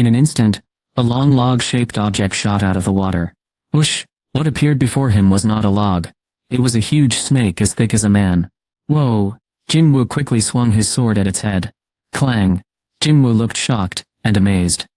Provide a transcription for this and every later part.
In an instant, a long log-shaped object shot out of the water. Whoosh! What appeared before him was not a log. It was a huge snake as thick as a man. Whoa! Jinwoo quickly swung his sword at its head. Clang! Jinwoo looked shocked and amazed.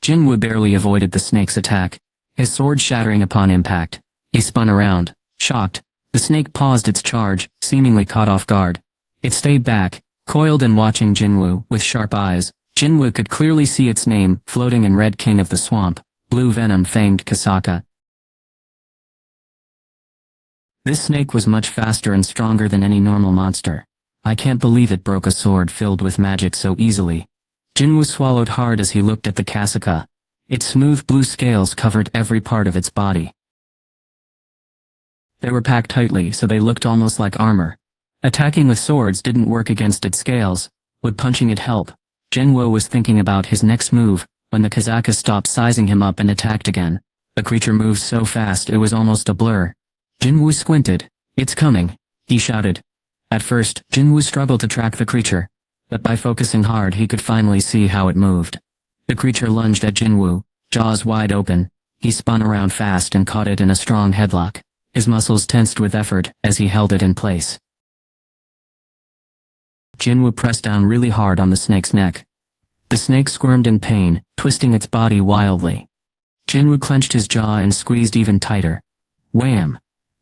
Jinwoo barely avoided the snake's attack, his sword shattering upon impact. He spun around, shocked. The snake paused its charge, seemingly caught off guard. It stayed back, coiled and watching Jinwoo with sharp eyes. Jinwoo could clearly see its name floating in red, king of the swamp, blue venom-fanged Kasaka. This snake was much faster and stronger than any normal monster. I can't believe it broke a sword filled with magic so easily. Jinwoo swallowed hard as he looked at the Kasaka. Its smooth blue scales covered every part of its body. They were packed tightly so they looked almost like armor. Attacking with swords didn't work against its scales. Would punching it help? Jinwoo was thinking about his next move when the Kasaka stopped sizing him up and attacked again. The creature moved so fast it was almost a blur. Jinwoo squinted. It's coming, he shouted. At first, Jinwoo struggled to track the creature, but by focusing hard he could finally see how it moved. The creature lunged at Jinwoo, jaws wide open. He spun around fast and caught it in a strong headlock. His muscles tensed with effort as he held it in place. Jinwoo pressed down really hard on the snake's neck. The snake squirmed in pain, twisting its body wildly. Jinwoo clenched his jaw and squeezed even tighter. Wham!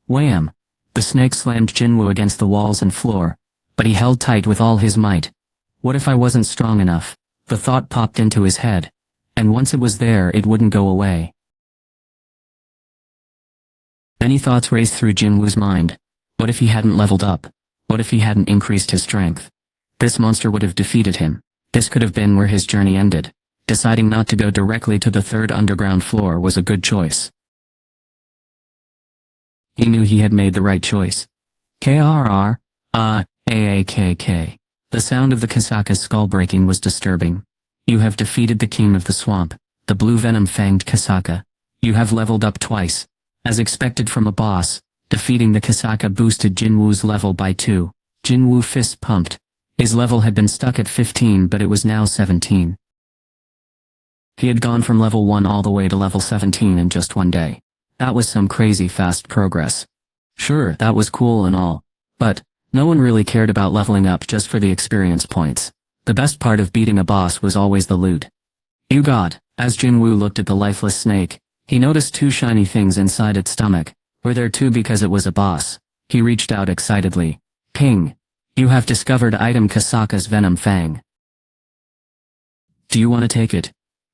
Wham! The snake slammed Jinwoo against the walls and floor, but he held tight with all his might. What if I wasn't strong enough? The thought popped into his head, and once it was there it wouldn't go away. Many thoughts raced through Jinwoo's mind. What if he hadn't leveled up? What if he hadn't increased his strength? This monster would have defeated him. This could have been where his journey ended. Deciding not to go directly to the third underground floor was a good choice. He knew he had made the right choice. Krrr, aakk. The sound of the Kasaka's skull breaking was disturbing. You have defeated the king of the swamp, the blue venom-fanged Kasaka. You have leveled up twice. As expected from a boss, defeating the Kasaka boosted Jinwoo's level by 2. Jinwoo fist pumped. His level had been stuck at 15 but it was now 17. He had gone from level 1 all the way to level 17 in just one day. That was some crazy fast progress. Sure, that was cool and all, but no one really cared about leveling up just for the experience points. The best part of beating a boss was always the loot. You got, as Jinwoo looked at the lifeless snake, he noticed 2 shiny things inside its stomach. Were there 2 because it was a boss? He reached out excitedly. Ping! You have discovered item Kasaka's Venom Fang. Do you want to take it?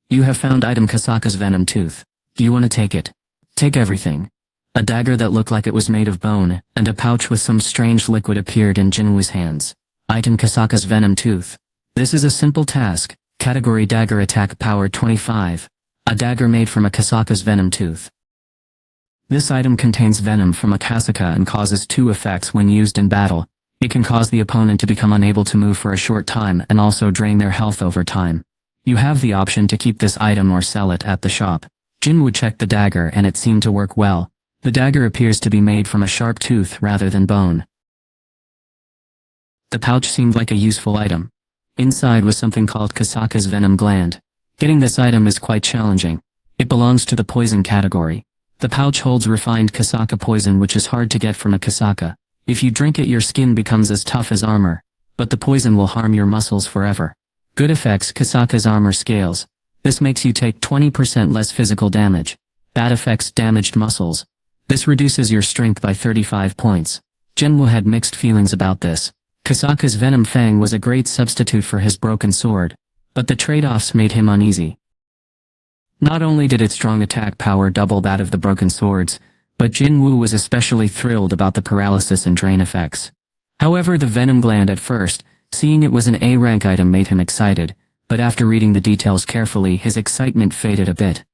You have found item Kasaka's Venom Tooth. Do you want to take it? Take everything. A dagger that looked like it was made of bone, and a pouch with some strange liquid appeared in Jinwoo's hands. Item Kasaka's Venom Tooth. This is a simple task. Category Dagger Attack Power 25. A dagger made from a Kasaka's Venom Tooth. This item contains venom from a Kasaka and causes 2 effects when used in battle. It can cause the opponent to become unable to move for a short time and also drain their health over time. You have the option to keep this item or sell it at the shop. Jinwoo checked the dagger and it seemed to work well. The dagger appears to be made from a sharp tooth rather than bone. The pouch seemed like a useful item. Inside was something called Kasaka's Venom Gland. Getting this item is quite challenging. It belongs to the poison category. The pouch holds refined Kasaka poison which is hard to get from a Kasaka. If you drink it your skin becomes as tough as armor, but the poison will harm your muscles forever. Good effects Kasaka's armor scales. This makes you take 20% less physical damage. Bad effects damaged muscles. This reduces your strength by 35 points. Jinwoo had mixed feelings about this. Kasaka's Venom Fang was a great substitute for his broken sword, but the trade-offs made him uneasy. Not only did its strong attack power double that of the broken swords, but Jinwoo was especially thrilled about the paralysis and drain effects. However, the Venom Gland at first, seeing it was an A-rank item made him excited, but after reading the details carefully his excitement faded a bit.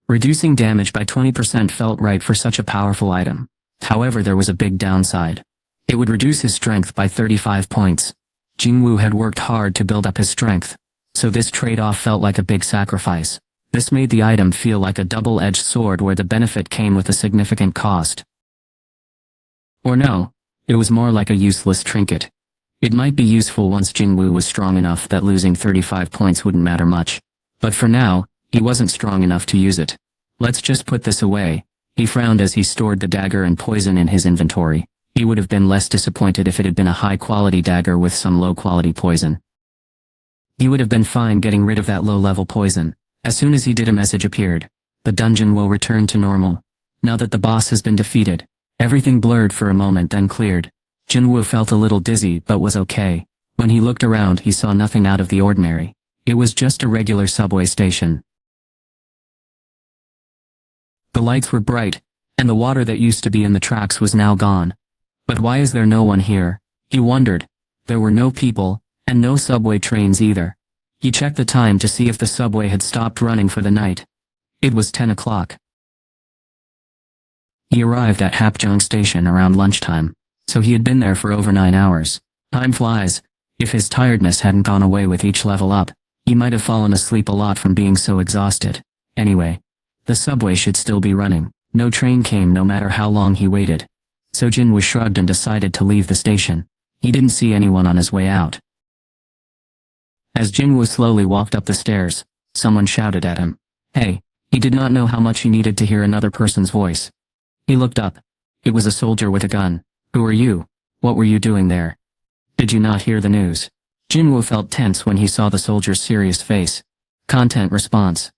Reducing damage by 20% felt right for such a powerful item. However, there was a big downside. It would reduce his strength by 35 points. Jinwoo had worked hard to build up his strength, so this trade-off felt like a big sacrifice. This made the item feel like a double-edged sword where the benefit came with a significant cost. Or no, it was more like a useless trinket. It might be useful once Jinwoo was strong enough that losing 35 points wouldn't matter much. But for now, he wasn't strong enough to use it. Let's just put this away. He frowned as he stored the dagger and poison in his inventory. He would have been less disappointed if it had been a high-quality dagger with some low-quality poison. He would have been fine getting rid of that low-level poison. As soon as he did, a message appeared. The dungeon will return to normal. Now that the boss has been defeated. Everything blurred for a moment, then cleared. Jinwoo felt a little dizzy but was okay. When he looked around, he saw nothing out of the ordinary. It was just a regular subway station. The lights were bright, and the water that used to be in the tracks was now gone. But why is there no one here? He wondered. There were no people, and no subway trains either. He checked the time to see if the subway had stopped running for the night. It was 10 o'clock. He arrived at Hapjeong Station around lunchtime, so he had been there for over 9 hours. Time flies. If his tiredness hadn't gone away with each level up, he might have fallen asleep a lot from being so exhausted. Anyway, the subway should still be running. No train came no matter how long he waited. So Jinwoo shrugged and decided to leave the station. He didn't see anyone on his way out. As Jinwoo slowly walked up the stairs, someone shouted at him. Hey, he did not know how much he needed to hear another person's voice. He looked up. It was a soldier with a gun. Who are you? What were you doing there? Did you not hear the news? Jinwoo felt tense when he saw the soldier's serious face. Content response.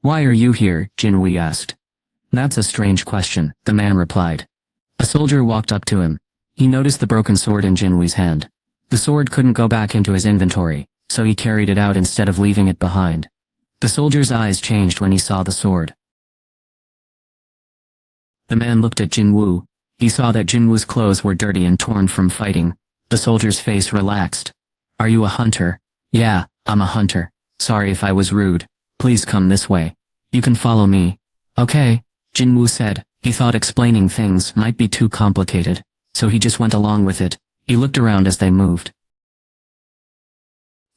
Why are you here? Jinwoo asked. That's a strange question, the man replied. A soldier walked up to him. He noticed the broken sword in Jinwoo's hand. The sword couldn't go back into his inventory, so he carried it out instead of leaving it behind. The soldier's eyes changed when he saw the sword. The man looked at Jinwoo. He saw that Jinwoo's clothes were dirty and torn from fighting. The soldier's face relaxed. Are you a hunter? Yeah, I'm a hunter. Sorry if I was rude. Please come this way. You can follow me. Okay, Jinwoo said. He thought explaining things might be too complicated, so he just went along with it. He looked around as they moved.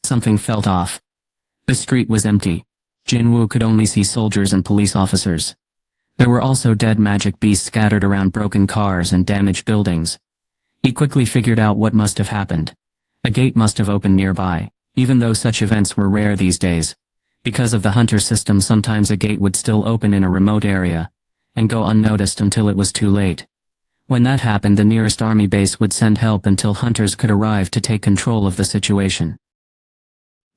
Something felt off. The street was empty. Jinwoo could only see soldiers and police officers. There were also dead magic beasts scattered around broken cars and damaged buildings. He quickly figured out what must have happened. A gate must have opened nearby, even though such events were rare these days. Because of the hunter system, sometimes a gate would still open in a remote area, and go unnoticed until it was too late. When that happened, the nearest army base would send help until hunters could arrive to take control of the situation.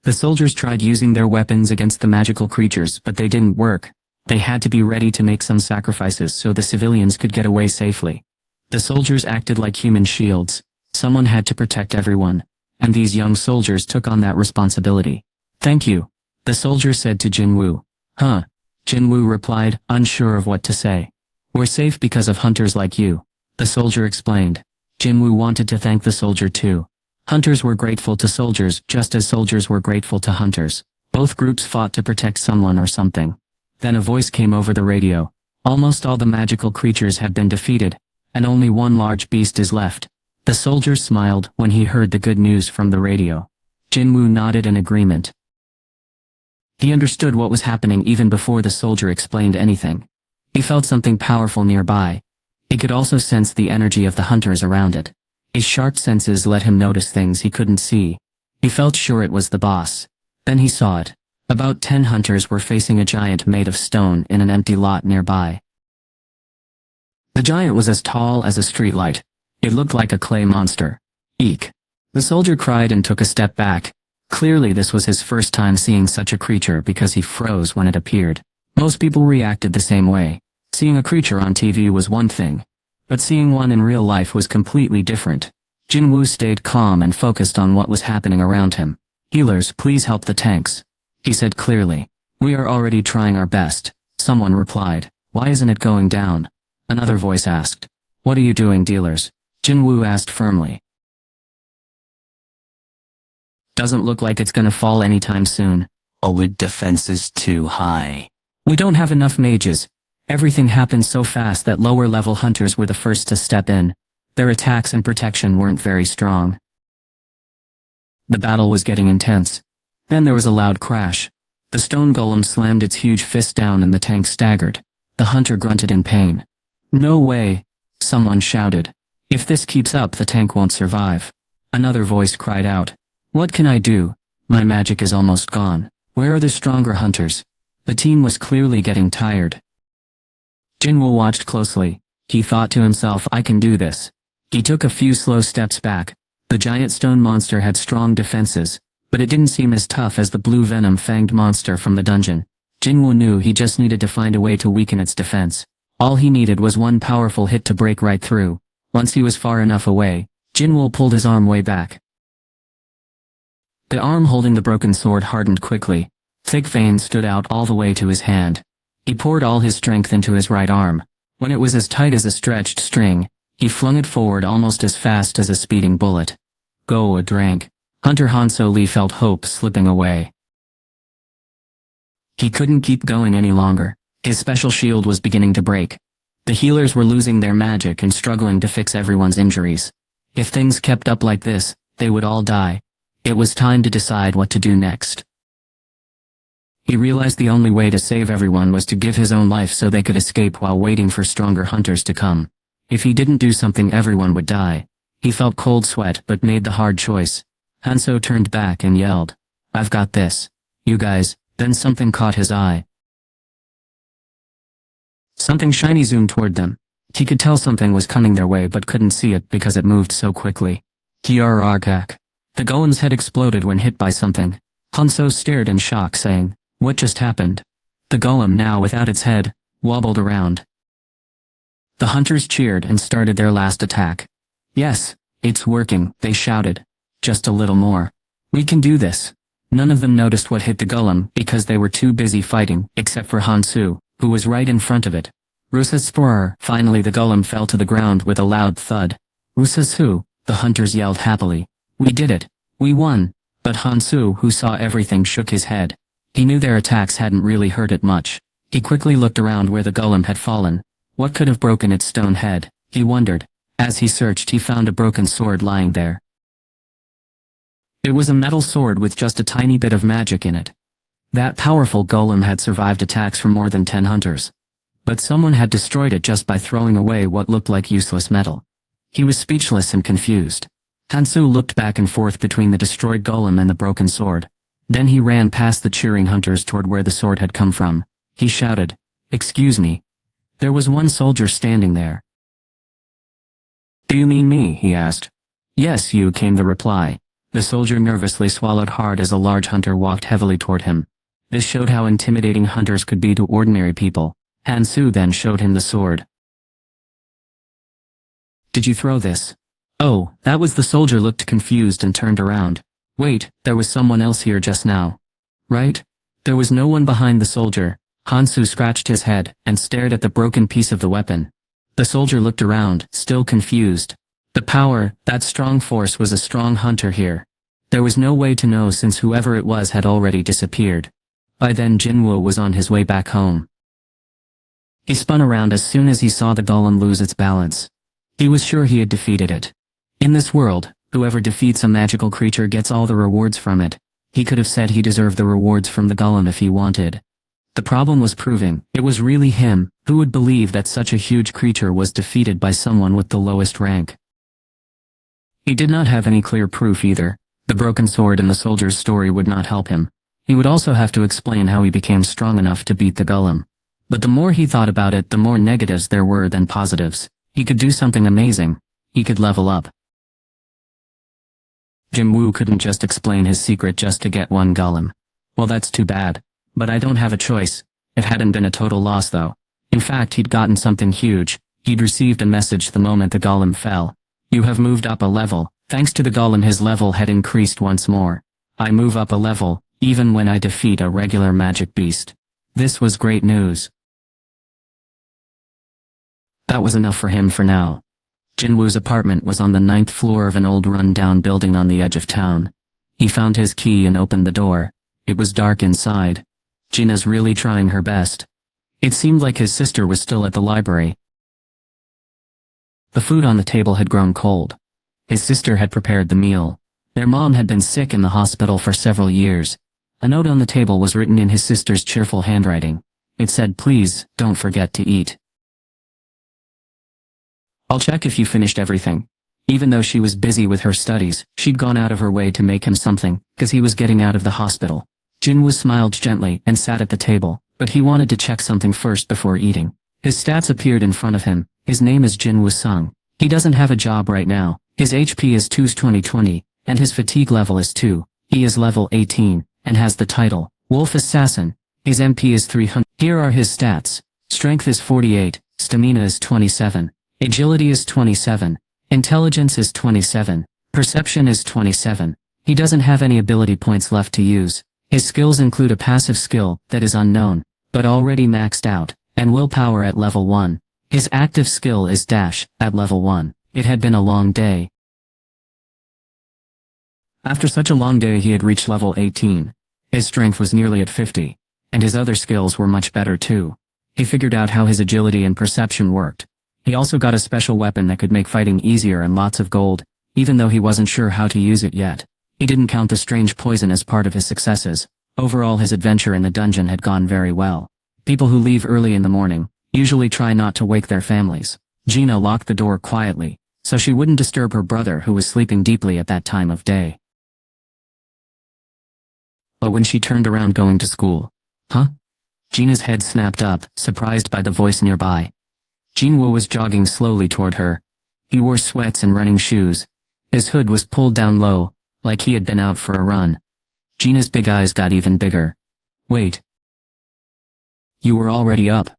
The soldiers tried using their weapons against the magical creatures, but they didn't work. They had to be ready to make some sacrifices so the civilians could get away safely. The soldiers acted like human shields. Someone had to protect everyone, and these young soldiers took on that responsibility. Thank you, the soldier said to Jinwoo. Huh? Jinwoo replied, unsure of what to say. We're safe because of hunters like you, the soldier explained. Jinwoo wanted to thank the soldier too. Hunters were grateful to soldiers just as soldiers were grateful to hunters. Both groups fought to protect someone or something. Then a voice came over the radio. Almost all the magical creatures have been defeated, and only one large beast is left. The soldier smiled when he heard the good news from the radio. Jinwoo nodded in agreement. He understood what was happening even before the soldier explained anything. He felt something powerful nearby. He could also sense the energy of the hunters around it. His sharp senses let him notice things he couldn't see. He felt sure it was the boss. Then he saw it. About 10 hunters were facing a giant made of stone in an empty lot nearby. The giant was as tall as a streetlight. It looked like a clay monster. Eek! The soldier cried and took a step back. Clearly this was his first time seeing such a creature because he froze when it appeared. Most people reacted the same way. Seeing a creature on TV was one thing, but seeing one in real life was completely different. Jinwoo stayed calm and focused on what was happening around him. Healers, please help the tanks, he said clearly. We are already trying our best, someone replied. Why isn't it going down? Another voice asked. What are you doing, dealers? Jinwoo asked firmly. Doesn't look like it's gonna fall anytime soon. Our defense is too high. We don't have enough mages. Everything happened so fast that lower-level hunters were the first to step in. Their attacks and protection weren't very strong. The battle was getting intense. Then there was a loud crash. The stone golem slammed its huge fist down and the tank staggered. The hunter grunted in pain. No way! Someone shouted. If this keeps up, the tank won't survive. Another voice cried out. What can I do? My magic is almost gone. Where are the stronger hunters? The team was clearly getting tired. Jinwoo watched closely. He thought to himself, I can do this. He took a few slow steps back. The giant stone monster had strong defenses, but it didn't seem as tough as the blue venom-fanged monster from the dungeon. Jinwoo knew he just needed to find a way to weaken its defense. All he needed was one powerful hit to break right through. Once he was far enough away, Jinwoo pulled his arm way back. The arm holding the broken sword hardened quickly. Thick veins stood out all the way to his hand. He poured all his strength into his right arm. When it was as tight as a stretched string, he flung it forward almost as fast as a speeding bullet. Go a drink. Hunter Hanso Lee felt hope slipping away. He couldn't keep going any longer. His special shield was beginning to break. The healers were losing their magic and struggling to fix everyone's injuries. If things kept up like this, they would all die. It was time to decide what to do next. He realized the only way to save everyone was to give his own life so they could escape while waiting for stronger hunters to come. If he didn't do something, everyone would die. He felt cold sweat but made the hard choice. Hanso turned back and yelled, I've got this. You guys. Then something caught his eye. Something shiny zoomed toward them. He could tell something was coming their way but couldn't see it because it moved so quickly. Kiararkak. The golem's head exploded when hit by something. Hanso stared in shock, saying, What just happened? The golem, now without its head, wobbled around. The hunters cheered and started their last attack. Yes, it's working, they shouted. Just a little more. We can do this. None of them noticed what hit the golem because they were too busy fighting, except for Hansu, who was right in front of it. Rusaspur. Finally the golem fell to the ground with a loud thud. Rusasu, the hunters yelled happily. We did it. We won. But Hansu, who saw everything, shook his head. He knew their attacks hadn't really hurt it much. He quickly looked around where the golem had fallen. What could have broken its stone head? He wondered. As he searched, he found a broken sword lying there. It was a metal sword with just a tiny bit of magic in it. That powerful golem had survived attacks from more than 10 hunters. But someone had destroyed it just by throwing away what looked like useless metal. He was speechless and confused. Hansu looked back and forth between the destroyed golem and the broken sword. Then he ran past the cheering hunters toward where the sword had come from. He shouted, Excuse me. There was one soldier standing there. Do you mean me? He asked. Yes, you, came the reply. The soldier nervously swallowed hard as a large hunter walked heavily toward him. This showed how intimidating hunters could be to ordinary people. Hansu then showed him the sword. Did you throw this? Oh, that was the soldier looked confused and turned around. Wait, there was someone else here just now. Right? There was no one behind the soldier. Hansu scratched his head and stared at the broken piece of the weapon. The soldier looked around, still confused. The power, that strong force, was a strong hunter here. There was no way to know since whoever it was had already disappeared. By then Jinwoo was on his way back home. He spun around as soon as he saw the golem lose its balance. He was sure he had defeated it. In this world, whoever defeats a magical creature gets all the rewards from it. He could have said he deserved the rewards from the golem if he wanted. The problem was proving it was really him. Who would believe that such a huge creature was defeated by someone with the lowest rank? He did not have any clear proof either. The broken sword in the soldier's story would not help him. He would also have to explain how he became strong enough to beat the golem. But the more he thought about it, the more negatives there were than positives. He could do something amazing. He could level up. Jinwoo couldn't just explain his secret just to get one golem. Well, that's too bad. But I don't have a choice. It hadn't been a total loss though. In fact, he'd gotten something huge. He'd received a message the moment the golem fell. You have moved up a level. Thanks to the golem, his level had increased once more. I move up a level, even when I defeat a regular magic beast. This was great news. That was enough for him for now. Jinwoo's apartment was on the 9th floor of an old run-down building on the edge of town. He found his key and opened the door. It was dark inside. Gina's really trying her best. It seemed like his sister was still at the library. The food on the table had grown cold. His sister had prepared the meal. Their mom had been sick in the hospital for several years. A note on the table was written in his sister's cheerful handwriting. It said, "Please, don't forget to eat." I'll check if you finished everything. Even though she was busy with her studies, she'd gone out of her way to make him something, because he was getting out of the hospital. Jinwoo smiled gently and sat at the table, but he wanted to check something first before eating. His stats appeared in front of him. His name is Jinwoo Sung. He doesn't have a job right now. His HP is 2's 2020, and his fatigue level is 2. He is level 18, and has the title, Wolf Assassin. His MP is 300. Here are his stats. Strength is 48, stamina is 27, agility is 27, intelligence is 27, perception is 27. He doesn't have any ability points left to use. His skills include a passive skill that is unknown, but already maxed out, and willpower at level 1. His active skill is dash, at level 1. It had been a long day. After such a long day he had reached level 18. His strength was nearly at 50, and his other skills were much better too. He figured out how his agility and perception worked. He also got a special weapon that could make fighting easier and lots of gold, even though he wasn't sure how to use it yet. He didn't count the strange poison as part of his successes. Overall his adventure in the dungeon had gone very well. People who leave early in the morning usually try not to wake their families. Gina locked the door quietly, so she wouldn't disturb her brother who was sleeping deeply at that time of day. But when she turned around going to school, huh? Gina's head snapped up, surprised by the voice nearby. Jinwoo was jogging slowly toward her. He wore sweats and running shoes. His hood was pulled down low, like he had been out for a run. Gina's big eyes got even bigger. Wait. You were already up.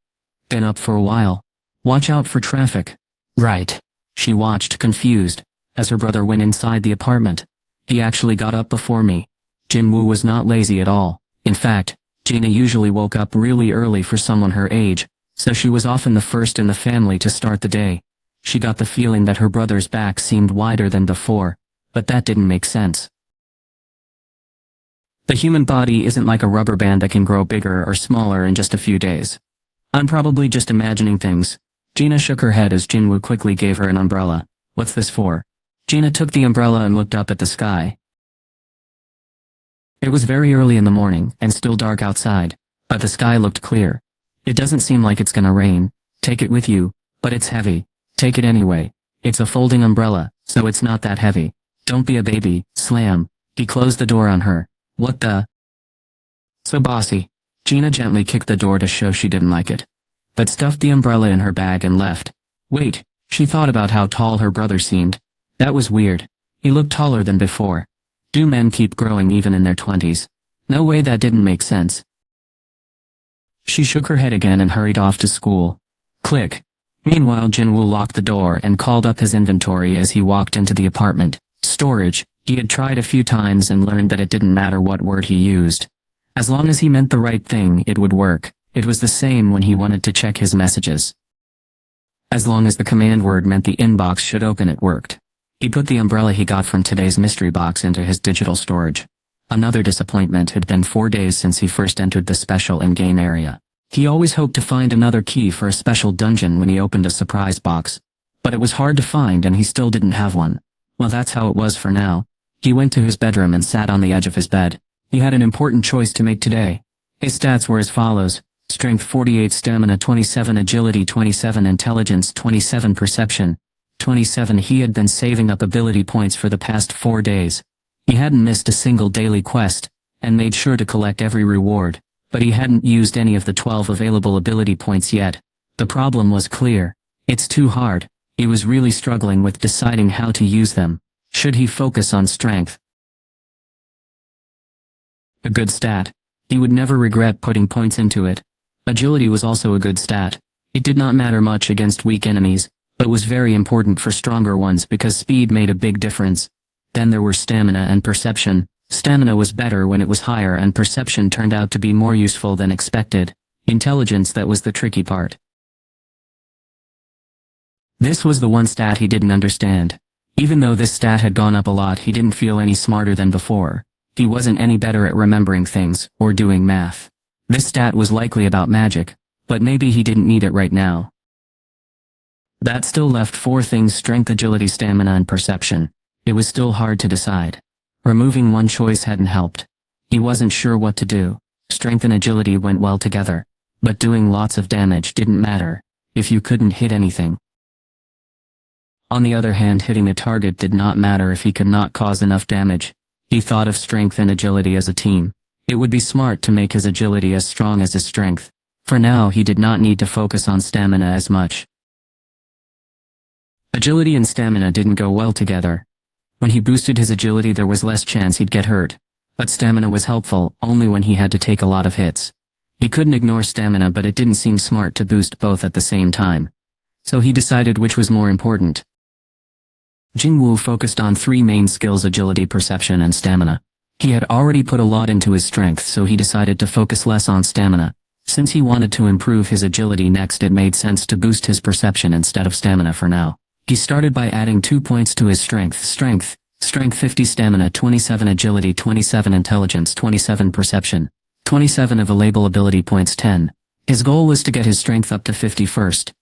Been up for a while. Watch out for traffic. Right. She watched, confused, as her brother went inside the apartment. He actually got up before me. Jinwoo was not lazy at all. In fact, Gina usually woke up really early for someone her age, so she was often the first in the family to start the day. She got the feeling that her brother's back seemed wider than before, but that didn't make sense. The human body isn't like a rubber band that can grow bigger or smaller in just a few days. I'm probably just imagining things. Gina shook her head as Jinwoo quickly gave her an umbrella. What's this for? Gina took the umbrella and looked up at the sky. It was very early in the morning and still dark outside, but the sky looked clear. It doesn't seem like it's gonna rain. Take it with you, but it's heavy. Take it anyway. It's a folding umbrella, so it's not that heavy. Don't be a baby. Slam. He closed the door on her. What the? So bossy. Gina gently kicked the door to show she didn't like it, but stuffed the umbrella in her bag and left. Wait, she thought about how tall her brother seemed. That was weird. He looked taller than before. Do men keep growing even in their 20s? No way, that didn't make sense. She shook her head again and hurried off to school. Click. Meanwhile Jinwoo locked the door and called up his inventory as he walked into the apartment. Storage. He had tried a few times and learned that it didn't matter what word he used. As long as he meant the right thing, it would work. It was the same when he wanted to check his messages. As long as the command word meant the inbox should open, it worked. He put the umbrella he got from today's mystery box into his digital storage. Another disappointment. Had been 4 days since he first entered the special in-game area. He always hoped to find another key for a special dungeon when he opened a surprise box. But it was hard to find and he still didn't have one. Well, that's how it was for now. He went to his bedroom and sat on the edge of his bed. He had an important choice to make today. His stats were as follows. Strength 48, stamina 27, agility 27, intelligence 27, perception 27. He had been saving up ability points for the past 4 days. He hadn't missed a single daily quest, and made sure to collect every reward, but he hadn't used any of the 12 available ability points yet. The problem was clear. It's too hard. He was really struggling with deciding how to use them. Should he focus on strength? A good stat. He would never regret putting points into it. Agility was also a good stat. It did not matter much against weak enemies, but was very important for stronger ones because speed made a big difference. Then there were stamina and perception. Stamina was better when it was higher and perception turned out to be more useful than expected. Intelligence, that was the tricky part. This was the one stat he didn't understand. Even though this stat had gone up a lot, he didn't feel any smarter than before. He wasn't any better at remembering things or doing math. This stat was likely about magic, but maybe he didn't need it right now. That still left 4 things: strength, agility, stamina, and perception. It was still hard to decide. Removing one choice hadn't helped. He wasn't sure what to do. Strength and agility went well together, but doing lots of damage didn't matter if you couldn't hit anything. On the other hand, hitting a target did not matter if he could not cause enough damage. He thought of strength and agility as a team. It would be smart to make his agility as strong as his strength. For now, he did not need to focus on stamina as much. Agility and stamina didn't go well together. When he boosted his agility, there was less chance he'd get hurt. But stamina was helpful only when he had to take a lot of hits. He couldn't ignore stamina, but it didn't seem smart to boost both at the same time. So he decided which was more important. Jingwoo focused on 3 main skills: agility, perception, and stamina. He had already put a lot into his strength, so he decided to focus less on stamina. Since he wanted to improve his agility next, it made sense to boost his perception instead of stamina for now. He started by adding 2 points to his strength. Strength 50, stamina 27, agility 27, intelligence 27, perception 27 available ability points 10. His goal was to get his strength up to 50 first.